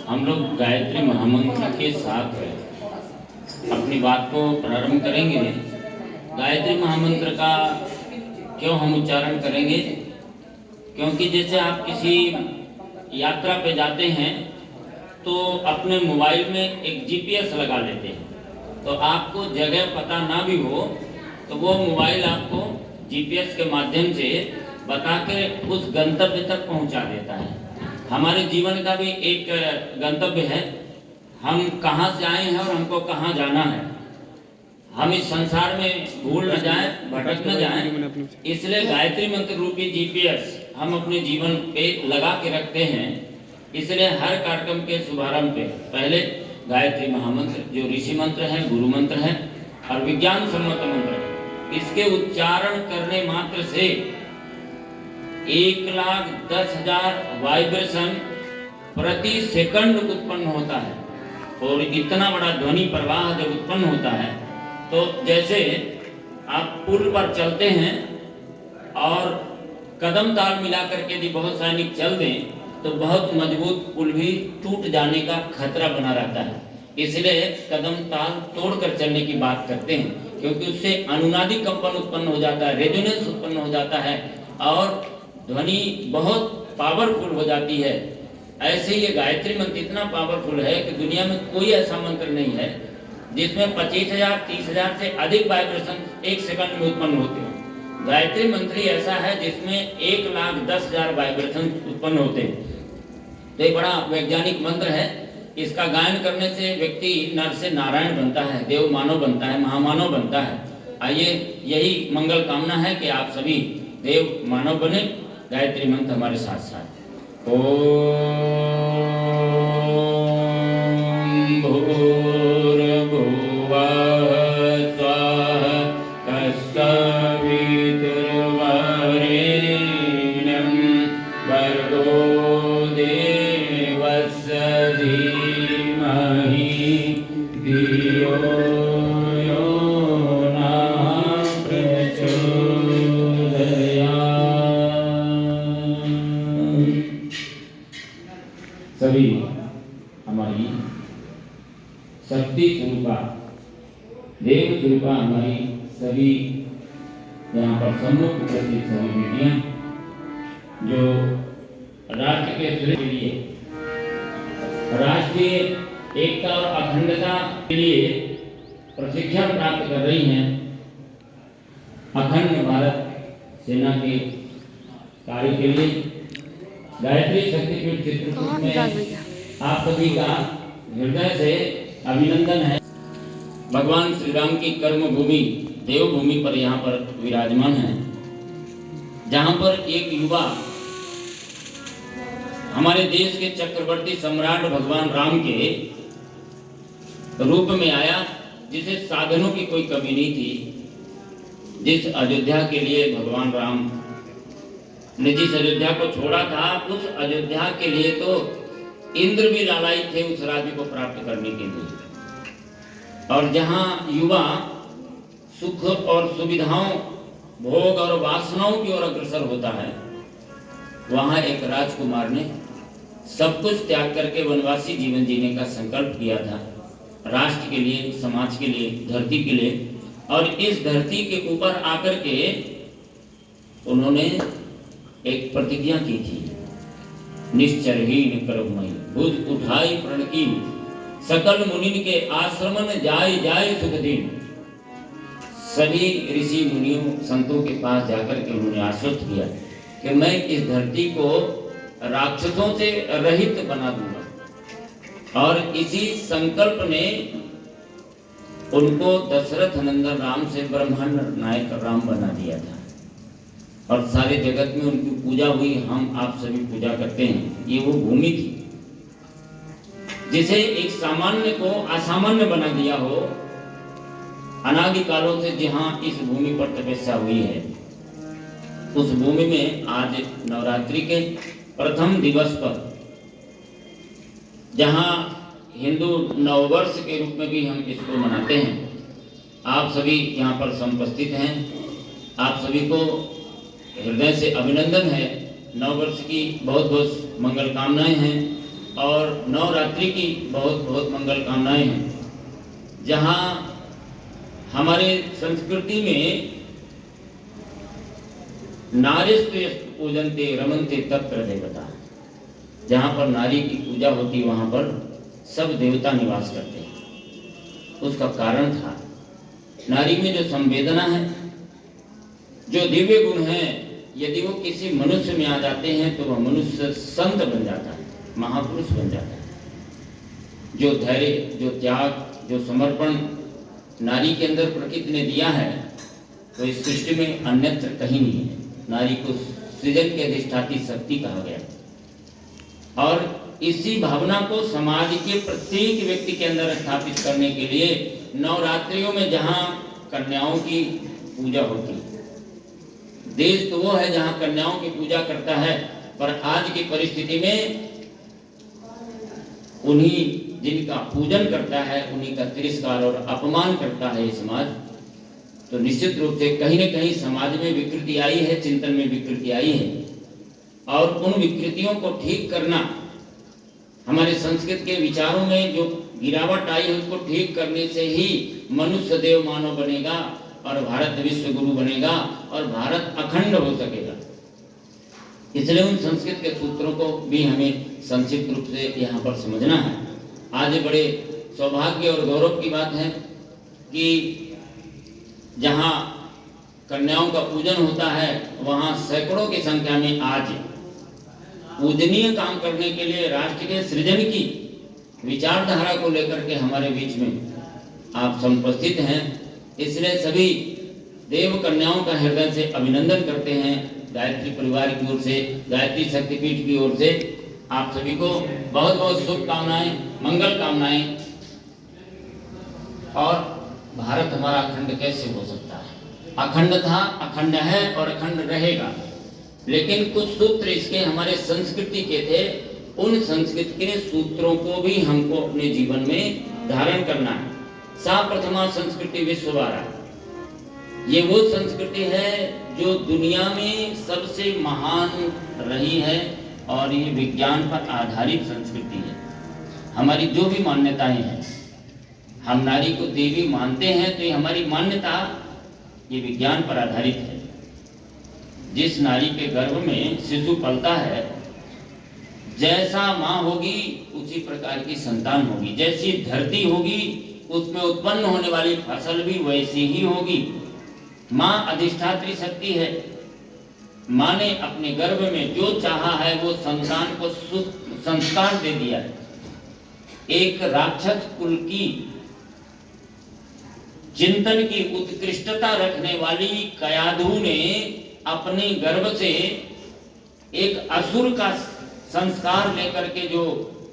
हम लोग गायत्री महामंत्र के साथ अपनी बात को प्रारंभ करेंगे। गायत्री महामंत्र का क्यों हम उच्चारण करेंगे? क्योंकि जैसे आप किसी यात्रा पे जाते हैं तो अपने मोबाइल में एक जीपीएस लगा लेते हैं, तो आपको जगह पता ना भी हो तो वो मोबाइल आपको जीपीएस के माध्यम से बता के उस गंतव्य तक पहुंचा देता है। हमारे जीवन का भी एक गंतव्य है, हम कहाँ से आए हैं और हमको कहाँ जाना है। हम इस संसार में भूल न जाएं, भटक न जाएं, इसलिए गायत्री मंत्र रूपी जीपीएस हम अपने जीवन पे लगा के रखते हैं। इसलिए हर कार्यक्रम के शुभारंभ पे पहले गायत्री महामंत्र जो ऋषि मंत्र है, गुरु मंत्र है और विज्ञान सम्मत मंत्र है, इसके उच्चारण करने मात्र से 1,10,000 वाइब्रेशन प्रति सेकंड उत्पन्न होता है। और इतना बड़ा ध्वनि प्रवाह जब उत्पन्न होता है तो जैसे आप पुल पर चलते हैं और कदम ताल मिला करके यदि बहुत सैनिक चल दें तो बहुत मजबूत पुल भी टूट जाने का खतरा बना रहता है। इसलिए कदम ताल तोड़कर चलने की बात करते हैं, क्योंकि उससे अनुनादी कंपन उत्पन्न हो जाता है, रेजोनेंस उत्पन्न हो जाता है और ध्वनि बहुत पावरफुल हो जाती है। ऐसे ये गायत्री मंत्र इतना पावरफुल है कि दुनिया में कोई ऐसा मंत्र नहीं है जिसमें 25,000 30,000 से अधिक वाइब्रेशन एक सेकंड में उत्पन्न होते हैं। गायत्री मंत्र ही ऐसा है जिसमें 1,10,000 वाइब्रेशन उत्पन्न होते हैं। तो ये बड़ा वैज्ञानिक मंत्र है। इसका गायन करने से व्यक्ति नर से नारायण बनता है, देव मानव बनता है, महामानव बनता है। आइए, यही मंगल कामना है कि आप सभी देव मानव बने। गायत्री मंत्र हमारे साथ साथ ओम भूर्भुवः स्वः तत्सवितुर्वरेण्यं भर्गो देवस्य धीमहि धियो यो नः प्रचोदयात्। सभी हमारी शक्ति स्वरूपा देव स्वरूपा हमारी सभी यहाँ पर सम्मुख उपस्थित सभी बेटियां जो राष्ट्र के सुरक्षा के लिए, राष्ट्रीय एकता और अखंडता के लिए प्रशिक्षण प्राप्त कर रही हैं, अखंड भारत सेना के कार्य के लिए गायत्री शक्तिपीठ चित्रकूट में आप सभी का हृदय से अभिनंदन है। भगवान श्री राम की कर्म भूमि देवभूमि पर यहाँ पर विराजमान है, जहाँ पर एक युवा हमारे देश के चक्रवर्ती सम्राट भगवान राम के रूप में आया, जिसे साधनों की कोई कमी नहीं थी। जिस अयोध्या के लिए भगवान राम ने जिस अयोध्या को छोड़ा था, उस अयोध्या के लिए तो इंद्र भी लालायित थे उस राज्य को प्राप्त करने के लिए। और जहां युवा सुख और सुविधाओं, भोग और वासनाओं की ओर अग्रसर होता है, वहां एक राजकुमार ने सब कुछ त्याग करके वनवासी जीवन जीने का संकल्प किया था, राष्ट्र के लिए, समाज के लिए, धरती के लिए। और इस धरती के ऊपर आकर के उन्होंने एक प्रतिज्ञा की थी, निश्चरहीन कर्ममयी भुज उठाई प्रण की, सकल मुनिन के आश्रमन जाय जाय सुख दिन। सभी ऋषि मुनियों संतों के पास जाकर के उन्होंने आश्वस्त किया कि मैं इस धरती को राक्षसों से रहित बना दूंगा। और इसी संकल्प ने उनको दशरथ नंदन राम से ब्रह्मांड नायक राम बना दिया था और सारे जगत में उनकी पूजा हुई। हम आप सभी पूजा करते हैं। ये वो भूमि थी जिसे एक सामान्य को असामान्य बना दिया हो, अनादि कालों से जहां इस भूमि पर तपस्या हुई है, उस भूमि में आज नवरात्रि के प्रथम दिवस पर, जहां हिंदू नववर्ष के रूप में भी हम इसको मनाते हैं, आप सभी यहाँ पर समुपस्थित हैं। आप सभी को हृदय से अभिनंदन है। नववर्ष की बहुत बहुत मंगल कामनाएं हैं और नवरात्रि शिवरात्रि की बहुत बहुत मंगल कामनाएं हैं। जहाँ हमारे संस्कृति में नारीस्त्य पूजनते रमनते तत्र देवता, जहाँ पर नारी की पूजा होती वहाँ पर सब देवता निवास करते हैं। उसका कारण था नारी में जो संवेदना है, जो दिव्य गुण है, यदि वो किसी मनुष्य में आ जाते हैं तो वह मनुष्य संत बन जाता है, महापुरुष बन जाता है। जो धैर्य, जो त्याग, जो समर्पण नारी के अंदर प्रकृति ने दिया है तो इस सृष्टि में अन्यत्र कहीं नहीं है। नारी को सृजन की अधिष्ठात्री शक्ति कहा गया और इसी भावना को समाज के प्रत्येक व्यक्ति के अंदर स्थापित करने के लिए नवरात्रियों में जहाँ कन्याओं की पूजा होती है, देश तो वो है जहाँ कन्याओं की पूजा करता है, पर आज की परिस्थिति में उन्हीं जिनका पूजन करता है उन्हीं का तिरस्कार और अपमान करता है ये समाज। तो निश्चित रूप से कहीं न कहीं समाज में विकृति आई है, चिंतन में विकृति आई है और उन विकृतियों को ठीक करना, हमारे संस्कृत के विचारों में जो गिरावट आई है उसको ठीक करने से ही मनुष्य देव मानव बनेगा और भारत विश्व गुरु बनेगा और भारत अखंड हो सकेगा। इसलिए उन संस्कृत के सूत्रों को भी हमें संक्षिप्त रूप से यहाँ पर समझना है। आज बड़े सौभाग्य और गौरव की बात है कि जहाँ कन्याओं का पूजन होता है वहाँ सैकड़ों की संख्या में आज पूजनीय काम करने के लिए राष्ट्र के सृजन की विचारधारा को लेकर के हमारे बीच में आप उपस्थित हैं। इसलिए सभी देव कन्याओं का हृदय से अभिनंदन करते हैं। गायत्री परिवार की ओर से, गायत्री शक्तिपीठ की ओर से आप सभी को बहुत बहुत शुभकामनाएं, मंगल कामनाएं। और भारत हमारा अखंड कैसे हो सकता है? अखंड था, अखंड है और अखंड रहेगा। लेकिन कुछ सूत्र इसके हमारे संस्कृति के थे, उन संस्कृति के सूत्रों को भी हमको अपने जीवन में धारण करना है। सा प्रथमा संस्कृति विश्ववारा, ये वो संस्कृति है जो दुनिया में सबसे महान रही है और ये विज्ञान पर आधारित संस्कृति है। हमारी जो भी मान्यताएं हैं, हम नारी को देवी मानते हैं तो ये हमारी मान्यता ये विज्ञान पर आधारित है। जिस नारी के गर्भ में शिशु पलता है, जैसा माँ होगी उसी प्रकार की संतान होगी, जैसी धरती होगी उसमें उत्पन्न होने वाली फसल भी वैसी ही होगी। माँ अधिष्ठात्री शक्ति है। माँ ने अपने गर्भ में जो चाहा है वो संतान को संस्कार दे दिया है। एक राक्षस कुल की चिंतन की उत्कृष्टता रखने वाली कयाधु ने अपने गर्भ से एक असुर का संस्कार लेकर के जो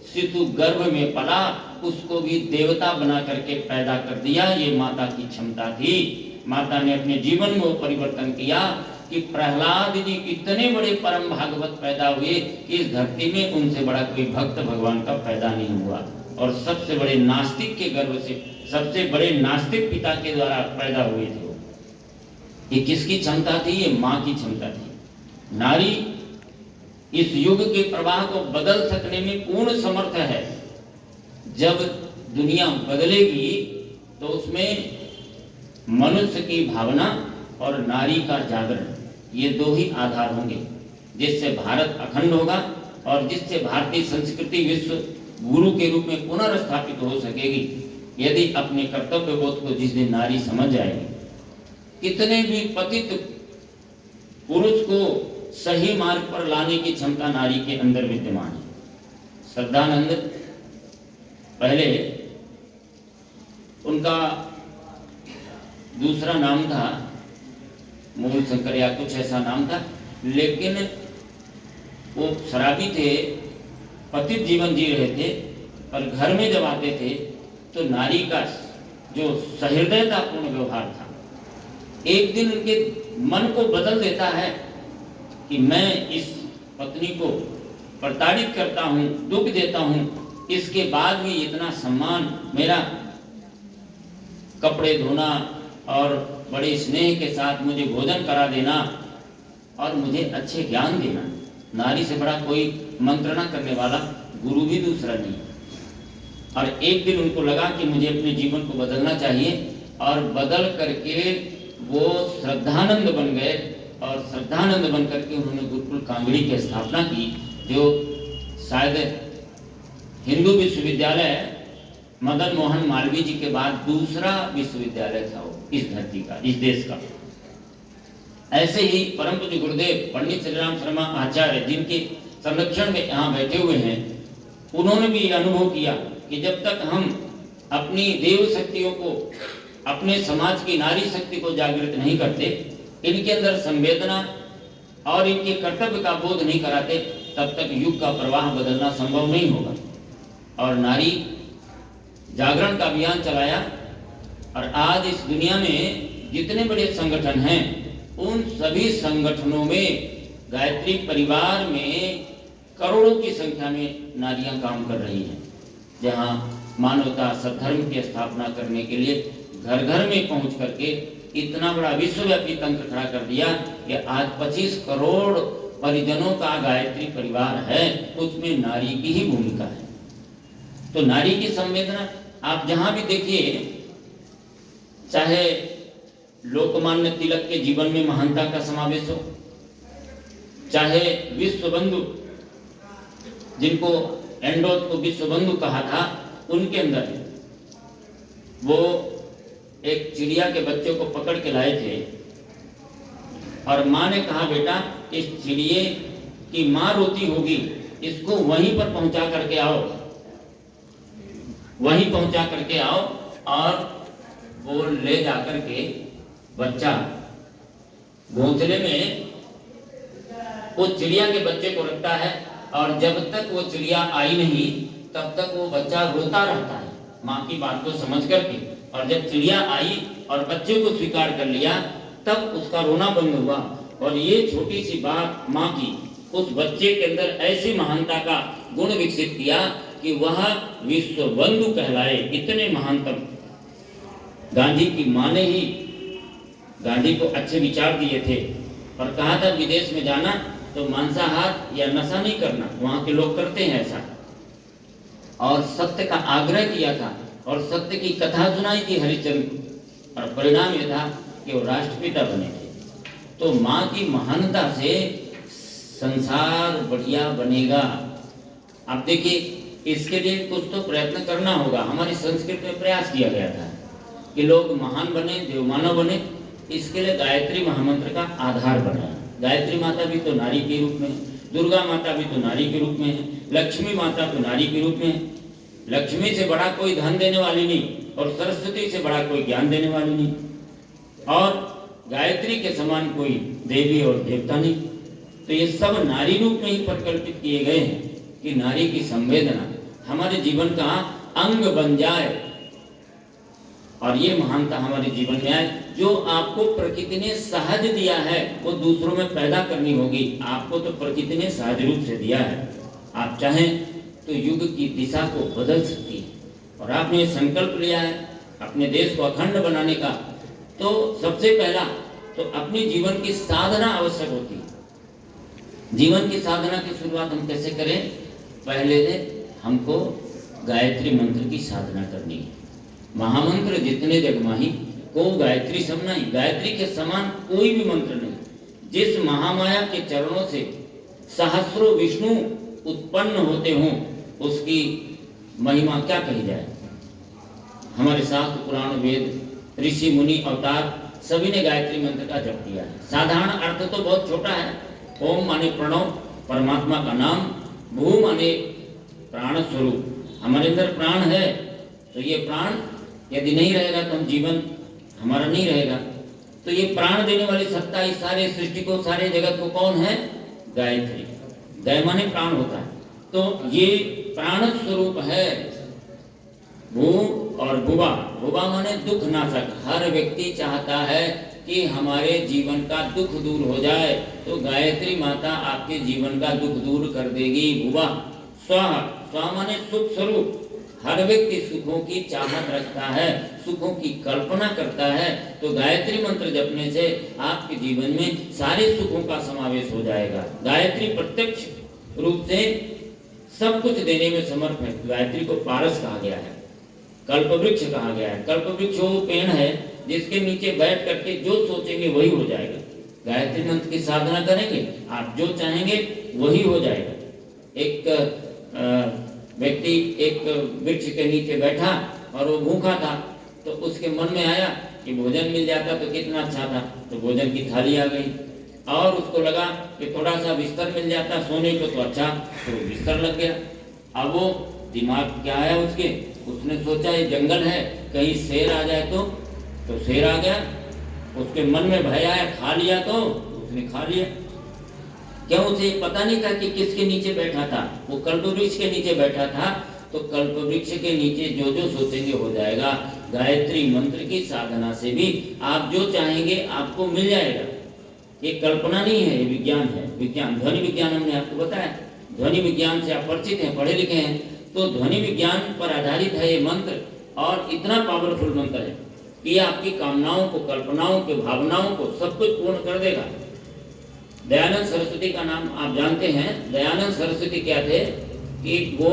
शिशु गर्भ में पला उसको भी देवता बना करके पैदा कर दिया। ये माता की क्षमता थी। माता ने अपने जीवन में वो परिवर्तन किया कि प्रहलाद जी कितने बड़े परम भागवत पैदा हुए कि इस धरती में उनसे बड़ा कोई भक्त भगवान का पैदा नहीं हुआ। और सबसे बड़े नास्तिक के गर्भ से, सबसे बड़े नास्तिक पिता के द्वारा पैदा हुए थे। ये किसकी क्षमता थी? ये माँ की क्षमता थी। नारी इस युग के प्रवाह को बदल सकने में पूर्ण समर्थ है। जब दुनिया बदलेगी तो उसमें मनुष्य की भावना और नारी का जागरण, ये दो ही आधार होंगे जिससे भारत अखंड होगा और जिससे भारतीय संस्कृति विश्व गुरु के रूप में पुनर्स्थापित हो सकेगी। यदि अपने कर्तव्य बोध को जिस दिन नारी समझ जाएगी, कितने भी पतित पुरुष को सही मार्ग पर लाने की क्षमता नारी के अंदर विद्यमान है। श्रद्धानंद पहले उनका दूसरा नाम था मूल शंकर या कुछ ऐसा नाम था, लेकिन वो शराबी थे, पतित जीवन जी रहे थे। और घर में जब आते थे तो नारी का जो सहृदयतापूर्ण व्यवहार था एक दिन उनके मन को बदल देता है कि मैं इस पत्नी को प्रताड़ित करता हूँ, दुख देता हूँ, इसके बाद भी इतना सम्मान, मेरा कपड़े धोना और बड़े स्नेह के साथ मुझे भोजन करा देना और मुझे अच्छे ज्ञान देना। नारी से बड़ा कोई मंत्रणा करने वाला गुरु भी दूसरा नहीं। और एक दिन उनको लगा कि मुझे अपने जीवन को बदलना चाहिए, और बदल करके वो श्रद्धानंद बन गए, और श्रद्धानंद बन करके उन्होंने गुरुकुल कांगड़ी की स्थापना की, जो शायद हिंदू विश्वविद्यालय मदन मोहन मालवीय जी के बाद दूसरा विश्वविद्यालय था वो इस धरती का, इस देश का। ऐसे ही परम पूज्य गुरुदेव पंडित श्री राम शर्मा आचार्य, जिनके संरक्षण में यहाँ बैठे हुए हैं, उन्होंने भी अनुभव किया कि जब तक हम अपनी देव शक्तियों को, अपने समाज की नारी शक्ति को जागृत नहीं करते, इनके अंदर संवेदना और इनके कर्तव्य का बोध नहीं कराते, तब तक युग का प्रवाह बदलना संभव नहीं होगा। और नारी जागरण का अभियान चलाया, और आज इस दुनिया में जितने बड़े संगठन हैं, उन सभी संगठनों में गायत्री परिवार में करोड़ों की संख्या में नारियां काम कर रही हैं, जहां मानवता सद्धर्म की स्थापना करने के लिए घर घर में पहुंच करके इतना बड़ा विश्वव्यापी तंत्र खड़ा कर दिया कि आज 25 करोड़ परिजनों का गायत्री परिवार है, उसमें नारी की ही भूमिका है। तो नारी की संवेदना आप जहां भी देखिए, चाहे लोकमान्य तिलक के जीवन में महानता का समावेश हो, चाहे विश्व बंधु, जिनको एंडोत को विश्व बंधु कहा था, उनके अंदर वो एक चिड़िया के बच्चे को पकड़ के लाए थे, और माँ ने कहा, बेटा इस चिड़िए की माँ रोती होगी, इसको वहीं पर पहुंचा करके आओ, वहीं पहुंचा करके आओ। और वो ले जाकर के बच्चा घोंसले में वो चिड़िया के बच्चे को रखता है, और जब तक वो चिड़िया आई नहीं तब तक वो बच्चा रोता रहता है माँ की बात को समझ करके। और जब चिड़िया आई और बच्चे को स्वीकार कर लिया, तब उसका रोना बंद हुआ। और ये छोटी सी बात माँ की उस बच्चे के अंदर ऐसी महानता का गुण विकसित किया कि वह विश्व बंधु कहलाए, इतने महानतम। गांधी की माँ ने ही गांधी को अच्छे विचार दिए थे, और कहा था विदेश में जाना तो मांसाहार या नशा नहीं करना, वहां के लोग करते हैं ऐसा, और सत्य का आग्रह किया था, और सत्य की कथा सुनाई थी हरिश्चंद्र, और परिणाम यह था कि वो राष्ट्रपिता बने थे। तो माँ की महानता से संसार बढ़िया बनेगा। आप देखिए, इसके लिए कुछ तो प्रयत्न करना होगा। हमारी संस्कृति में प्रयास किया गया था कि लोग महान बने, देवमानव बने। इसके लिए गायत्री महामंत्र का आधार बनाया। गायत्री माता भी तो नारी के रूप में, दुर्गा माता भी तो नारी के रूप में है, लक्ष्मी माता तो नारी के रूप में है। लक्ष्मी से बड़ा कोई धन देने वाली नहीं, और सरस्वती से बड़ा कोई ज्ञान देने वाली नहीं, और गायत्री के समान कोई देवी और देवता नहीं। तो ये सब नारी रूप में ही परिकल्पित किए गए हैं कि नारी की संवेदना हमारे जीवन का अंग बन जाए, और ये महानता हमारे जीवन में आए। जो आपको प्रकृति ने सहज दिया है वो दूसरों में पैदा करनी होगी। आपको तो प्रकृति ने सहज रूप से दिया है, आप चाहें तो युग की दिशा को बदल सकती है। और आपने संकल्प लिया है अपने देश को अखंड बनाने का, तो सबसे पहला तो अपने जीवन की साधना आवश्यक होती है। जीवन की साधना की शुरुआत हम कैसे करें? पहले हमको गायत्री मंत्र की साधना करनी है। महामंत्र जितने जगमाही को गायत्री समनाई, गायत्री के समान कोई भी मंत्र नहीं। जिस महामाया के चरणों से सहस्रों विष्णु उत्पन्न होते हों, उसकी महिमा क्या कही जाए। हमारे शास्त्र पुराण वेद ऋषि मुनि अवतार सभी ने गायत्री मंत्र का जप किया है। साधारण अर्थ तो बहुत छोटा है। ओम माने प्रणव, परमात्मा का नाम। भू माने प्राण स्वरूप, हमारे अंदर प्राण है, तो ये प्राण यदि नहीं रहेगा तो हम जीवन हमारा नहीं रहेगा। तो ये प्राण देने वाली सत्ता इस सारे सृष्टि को, सारे जगत को कौन है? गायत्री। गय माने प्राण होता है, तो ये प्राण स्वरूप है। भू और भुवा, भुवा माने दुख नाशक। हर व्यक्ति चाहता है कि हमारे जीवन का दुख दूर हो जाए, तो गायत्री माता आपके जीवन का दुख दूर कर देगी। भुवा। स्वाहा, स्वाहा माने सुख स्वरूप। हर व्यक्ति सुखों की चाहत रखता है, सुखों की कल्पना करता है, तो गायत्री मंत्र जपने से आपके जीवन में सारे सुखों का समावेश हो जाएगा। गायत्री प्रत्यक्ष रूप से सब कुछ देने में समर्थ है। गायत्री को पारस कहा गया है, कल्प वृक्ष कहा गया है। कल्प वृक्ष वो पेड़ है जिसके नीचे बैठ करके जो सोचेंगे वही हो जाएगा। गायत्री मंत्र की साधना करेंगे, आप जो चाहेंगे वही हो जाएगा। एक व्यक्ति एक वृक्ष के नीचे बैठा और वो भूखा था, तो उसके मन में आया कि भोजन मिल जाता तो कितना अच्छा था, तो भोजन की थाली आ गई। और उसको लगा कि थोड़ा सा बिस्तर मिल जाता सोने को तो अच्छा, तो बिस्तर लग गया। अब वो दिमाग क्या आया उसने सोचा ये जंगल है, कहीं शेर आ जाए तो शेर आ गया। उसके मन में भय आया, खा लिया तो उसने खा लिया। क्या उसे पता नहीं था कि किसके नीचे बैठा था? वो कल्पवृक्ष के नीचे बैठा था। तो कल्पवृक्ष के नीचे जो जो सोचेंगे हो जाएगा। गायत्री मंत्र की साधना से भी आप जो चाहेंगे आपको मिल जाएगा। ये कल्पना नहीं है, ये विज्ञान है। विज्ञान, ध्वनि विज्ञान हमने आपको बताया। ध्वनि विज्ञान से आप परिचित हैं, पढ़े लिखे हैं, तो ध्वनि विज्ञान पर आधारित है ये मंत्र। और इतना पावरफुल मंत्र है कि ये आपकी कामनाओं को, कल्पनाओं के, भावनाओं को सब कुछ पूर्ण कर देगा। दयानंद सरस्वती का नाम आप जानते हैं। दयानंद सरस्वती क्या थे कि वो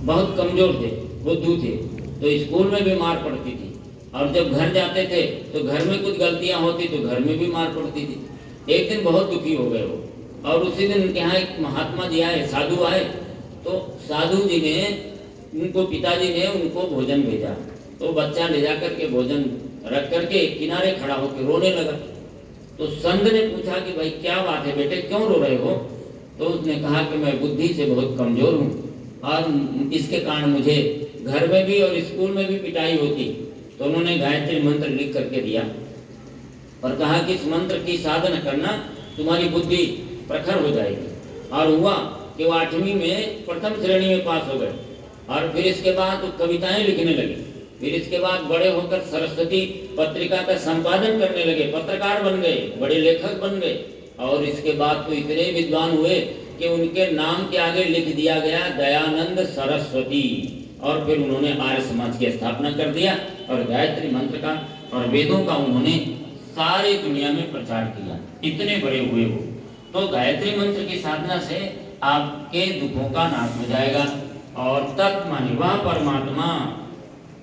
बहुत कमजोर थे, बुद्धू थे, तो स्कूल में भी मार पड़ती थी। और जब घर जाते थे तो घर में कुछ गलतियां होती तो घर में भी मार पड़ती थी। एक दिन बहुत दुखी हो गए वो, और उसी दिन उनके यहाँ एक महात्मा जी आए, साधु आए। तो साधु जी ने उनको, पिताजी ने उनको भोजन भेजा। तो बच्चा ले जा करके भोजन रख करके किनारे खड़ा होकर रोने लगा। तो संत ने पूछा कि भाई क्या बात है बेटे, क्यों रो रहे हो? तो उसने कहा कि मैं बुद्धि से बहुत कमजोर हूँ और इसके कारण मुझे घर में भी और स्कूल में भी पिटाई होती। तो उन्होंने गायत्री मंत्र लिख करके दिया और कहा कि इस मंत्र की साधना करना, तुम्हारी बुद्धि प्रखर हो जाएगी। और हुआ कि वो 8वीं में प्रथम श्रेणी में पास हो गए। और फिर इसके बाद वो कविताएं लिखने लगे। फिर इसके बाद बड़े होकर सरस्वती पत्रिका का संपादन करने लगे, पत्रकार बन गए, बड़े लेखक बन गए। और इसके बाद तो इतने विद्वान हुए कि उनके नाम के आगे लिख दिया गया दयानंद सरस्वती। और फिर उन्होंने आर्य समाज की स्थापना कर दिया और गायत्री मंत्र का और वेदों का उन्होंने सारी दुनिया में प्रचार किया। इतने बड़े हुए वो। तो गायत्री मंत्र की साधना से आपके दुखों का नाश हो जाएगा। और तत् माने वह परमात्मा।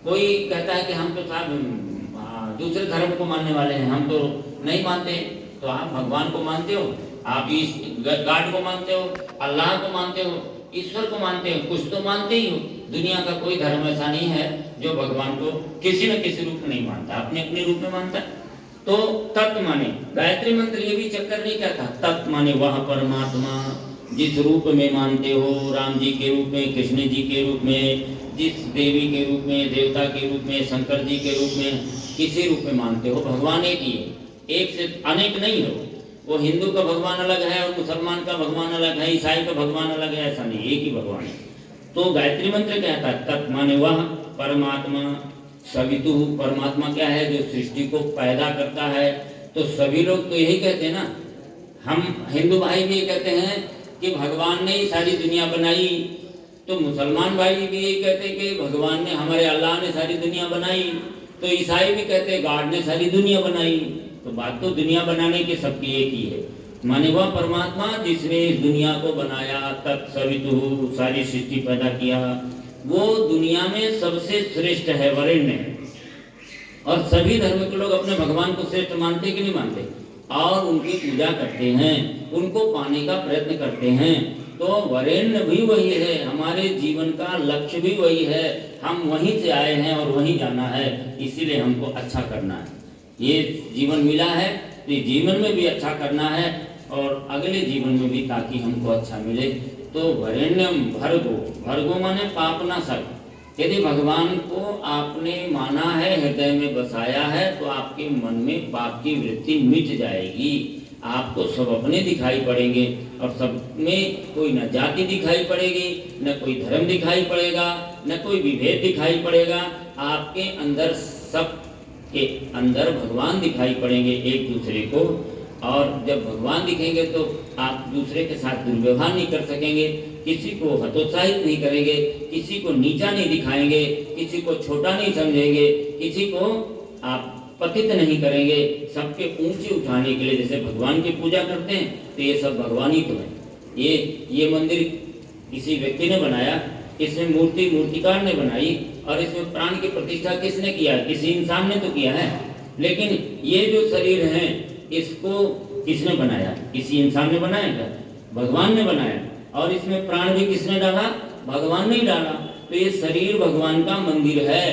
कोई कहता है कि हम तो साहब दूसरे धर्म को मानने वाले हैं, हम तो नहीं मानते। तो आप भगवान को मानते हो, आप इस गॉड को मानते हो, अल्लाह को मानते हो, ईश्वर को मानते हो, कुछ तो मानते ही हो। दुनिया का कोई धर्म ऐसा नहीं है जो भगवान को किसी न किसी रूप में नहीं मानता, अपने अपने रूप में मानता। तो तत् माने गायत्री मंत्र ये भी चक्कर नहीं कहता। तत् माने वह परमात्मा जिस रूप में मानते हो, राम जी के रूप में, कृष्ण जी के रूप में, जिस देवी के रूप में, देवता के रूप में, शंकर जी के रूप में, किसी रूप में मानते हो, भगवान एक ही है, एक से अनेक नहीं हो। वो हिंदू का भगवान अलग है और मुसलमान का भगवान अलग है, ईसाई का भगवान अलग है, ऐसा नहीं, एक ही भगवान है। तो गायत्री मंत्र कहता है तत् माने वह परमात्मा। सवितु, परमात्मा क्या है? जो सृष्टि को पैदा करता है। तो सभी लोग तो यही कहते हैं ना, हम हिंदू भाई भी कहते हैं कि भगवान ने ही सारी दुनिया बनाई। तो मुसलमान भाई भी यही कहते हैं कि भगवान ने, हमारे अल्लाह ने सारी दुनिया बनाई। तो ईसाई भी कहते हैं गॉड ने सारी दुनिया बनाई। तो बात तो दुनिया बनाने की सबकी एक ही है। माने वह परमात्मा जिसने इस दुनिया को बनाया, तत्सवितु, सारी सृष्टि पैदा किया, वो दुनिया में सबसे श्रेष्ठ है, वरेण्य है। और सभी धर्म के लोग अपने भगवान को श्रेष्ठ मानते कि नहीं मानते? और उनकी पूजा करते हैं, उनको पाने का प्रयत्न करते हैं। तो वरेण्य भी वही है, हमारे जीवन का लक्ष्य भी वही है। हम वहीं से आए हैं और वहीं जाना है, इसीलिए हमको अच्छा करना है। ये जीवन मिला है तो ये जीवन में भी अच्छा करना है और अगले जीवन में भी, ताकि हमको अच्छा मिले। तो वरेण्यम भर्गो, भर्गो माने पापनाशक। यदि भगवान को आपने माना है, हृदय में बसाया है, तो आपके मन में पाप की वृत्ति मिट जाएगी। आपको सब अपने दिखाई पड़ेंगे और सब में कोई न जाति दिखाई पड़ेगी, न कोई धर्म दिखाई पड़ेगा, न कोई विभेद दिखाई पड़ेगा। आपके अंदर, सब के अंदर भगवान दिखाई पड़ेंगे एक दूसरे को। और जब भगवान दिखेंगे तो आप दूसरे के साथ दुर्व्यवहार नहीं कर सकेंगे, किसी को हतोत्साहित नहीं करेंगे, किसी को नीचा नहीं दिखाएंगे, किसी को छोटा नहीं समझेंगे, किसी को आप पतित नहीं करेंगे। सबके ऊंचे उठाने के लिए जैसे भगवान की पूजा करते हैं, तो ये सब भगवान ही तो है। ये मंदिर किसी व्यक्ति ने बनाया, इसमें मूर्ति मूर्तिकार ने बनाई, और इसमें प्राण की प्रतिष्ठा किसने किया? किसी इंसान ने तो किया है। लेकिन ये जो शरीर है इसको किसने बनाया? किसी इंसान ने बनाया क्या? भगवान ने बनाया। और इसमें प्राण भी किसने डाला? भगवान ने ही डाला। तो ये शरीर भगवान का मंदिर है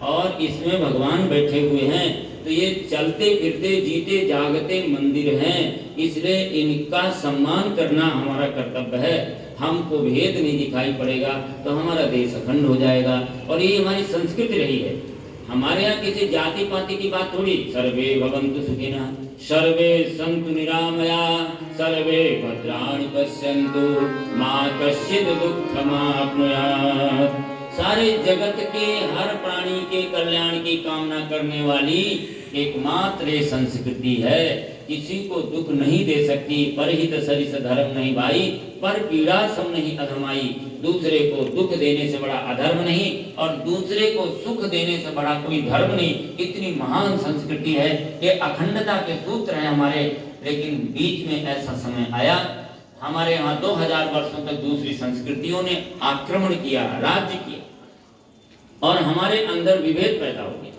और इसमें भगवान बैठे हुए हैं। तो ये चलते फिरते जीते जागते मंदिर हैं, इसलिए इनका सम्मान करना हमारा कर्तव्य है। हमको भेद नहीं दिखाई पड़ेगा तो हमारा देश अखंड हो जाएगा। और ये हमारी संस्कृति रही है। हमारे यहाँ किसी जाति पाति की बात थोड़ी। सर्वे भवन्तु सुखिनः, सर्वे सन्तु निरामया, सर्वे भद्राणि पश्यन्तु, मा कश्चित् दुःखमाप्नुयात्। सारे जगत के हर प्राणी के कल्याण की कामना करने वाली एकमात्र संस्कृति है। किसी को दुख नहीं दे सकती। परहित सरिस धर्म नहीं भाई, पर पीड़ा सम नहीं अधमाई। दूसरे को दुख देने से बड़ा अधर्म नहीं और दूसरे को सुख देने से बड़ा कोई धर्म नहीं। इतनी महान संस्कृति है, ये अखंडता के सूत्र हैं हमारे। लेकिन बीच में ऐसा समय आया, हमारे यहाँ 2000 वर्षों तक दूसरी संस्कृतियों ने आक्रमण किया, राज्य किया और हमारे अंदर विभेद पैदा हो गया।